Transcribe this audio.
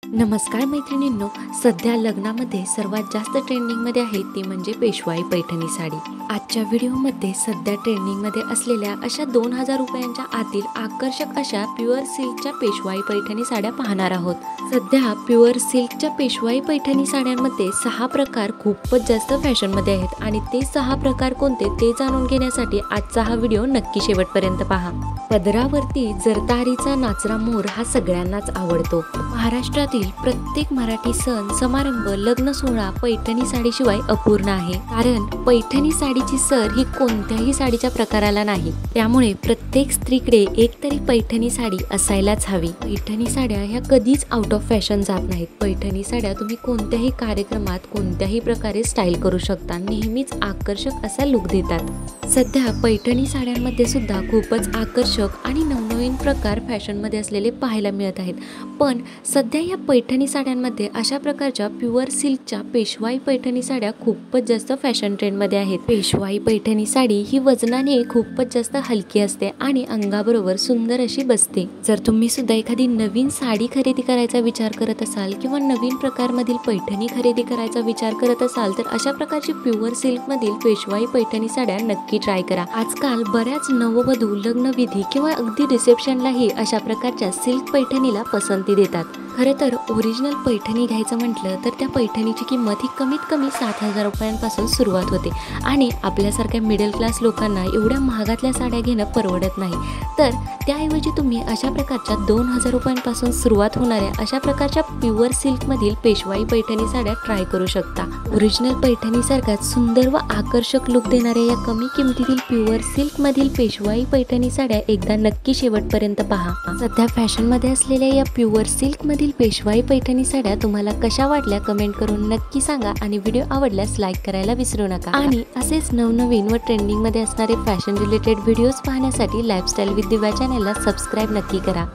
नमस्कार मैत्रिणींनो, सध्या लग्नामध्ये सर्वात जास्त ट्रेंडिंगमध्ये आहे ती म्हणजे पेशवाई पैठणी साडी। आजच्या व्हिडिओमध्ये सध्या ट्रेंडिंगमध्ये असलेल्या अशा 2000 रुपयांच्या आतील आकर्षक अशा प्युअर सिल्कच्या पेशवाई पैठणी साड्या पाहणार आहोत। सध्या प्युअर सिल्कच्या पेशवाई पैठणी साड्यांमध्ये 6 प्रकार खूपच जास्त फॅशनमध्ये आहेत आणि ते 6 प्रकार कोणते ते जाणून घेण्यासाठी आजचा हा व्हिडिओ नक्की शेवटपर्यंत पहा। पदरावरती जरतारीचा नाचरा मोर हा सगळ्यांनाच आवडतो। महाराष्ट्रातील प्रत्येक मराठी सण समारंभ लग्न सोहळा पैठणी साडीशिवाय अपूर्ण आहे, कारण पैठणी साडीची सर ही कोणत्याही साडीच्या प्रकाराला नाही। त्यामुळे प्रत्येक स्त्रीकडे एक तरी पैठणी साडी असायलाच हवी। पैठणी साड्या ह्या कधीच आउट ऑफ फॅशन जात नाहीत। पैठणी साड्या तुम्ही कोणत्याही कार्यक्रमात कोणत्याही प्रकारे स्टाईल करू शकता, नेहमीच आकर्षक असा लुक देतात। सध्या पैठणी साड्यांमध्ये सुद्धा खूपच आकर्षक आणि नवनवीन प्रकार फॅशनमध्ये असलेले पाहायला मिळत आहेत। पण सध्या या पैठणी साड्यांमध्ये अशा प्रकारच्या प्युअर सिल्कच्या पेशवाई पैठणी साड्या खूपच जास्त फॅशन ट्रेंडमध्ये आहेत। पेशवाई पैठणी साडी ही वजनाने खूपच जास्त हलकी असते आणि अंगाबरोबर सुंदर अशी बसते। जर तुम्ही सुद्धा एखादी नवीन साडी खरेदी करायचा विचार करत असाल किंवा नवीन प्रकारमधील पैठणी खरेदी करायचा विचार करत असाल तर अशा प्रकारची प्युअर सिल्कमधील पेशवाई पैठणी साड्या नक्की ट्राय करा। आजकाल बऱ्याच नववधू लग्नविधी किंवा अगदी रिसेप्शनलाही अशा प्रकारच्या सिल्क पैठणीला पसंती देतात। खरे तर ओरिजिनल पैठणी घ्यायचं म्हटलं तर त्या पैठणीची किंमत ही कमीत कमी 7000 रुपयांपासून सुरुवात होते आणि आपल्यासारख्या मिडल क्लास लोकांना एवढ्या महागातल्या साड्या घेणं परवडत नाही। तर त्याऐवजी तुम्ही अशा प्रकारच्या 2000 रुपयांपासून सुरुवात होणाऱ्या अशा प्रकारच्या प्युअर सिल्कमधील पेशवाई पैठणी साड्या ट्राय करू शकता। ओरिजिनल पैठणीसारखाच सुंदर व आकर्षक लुक देणाऱ्या या कमी किमतीतील प्युअर सिल्कमधील पेशवाई पैठणी साड्या एकदा नक्की शेवटपर्यंत पहा। सध्या फॅशनमध्ये असलेल्या या प्युअर सिल्कमधील पेशवाई पैठणी साड्या तुम्हाला कशा वाटल्या कमेंट करून नक्की सांगा आणि व्हिडिओ आवडल्यास लाईक करायला विसरू नका। आणि असेच नवनवीन व ट्रेंडिंगमध्ये असणारे फॅशन रिलेटेड व्हिडिओज पाहण्यासाठी लाईफस्टाईल विथ दिव्या चॅनलला सबस्क्राईब नक्की करा।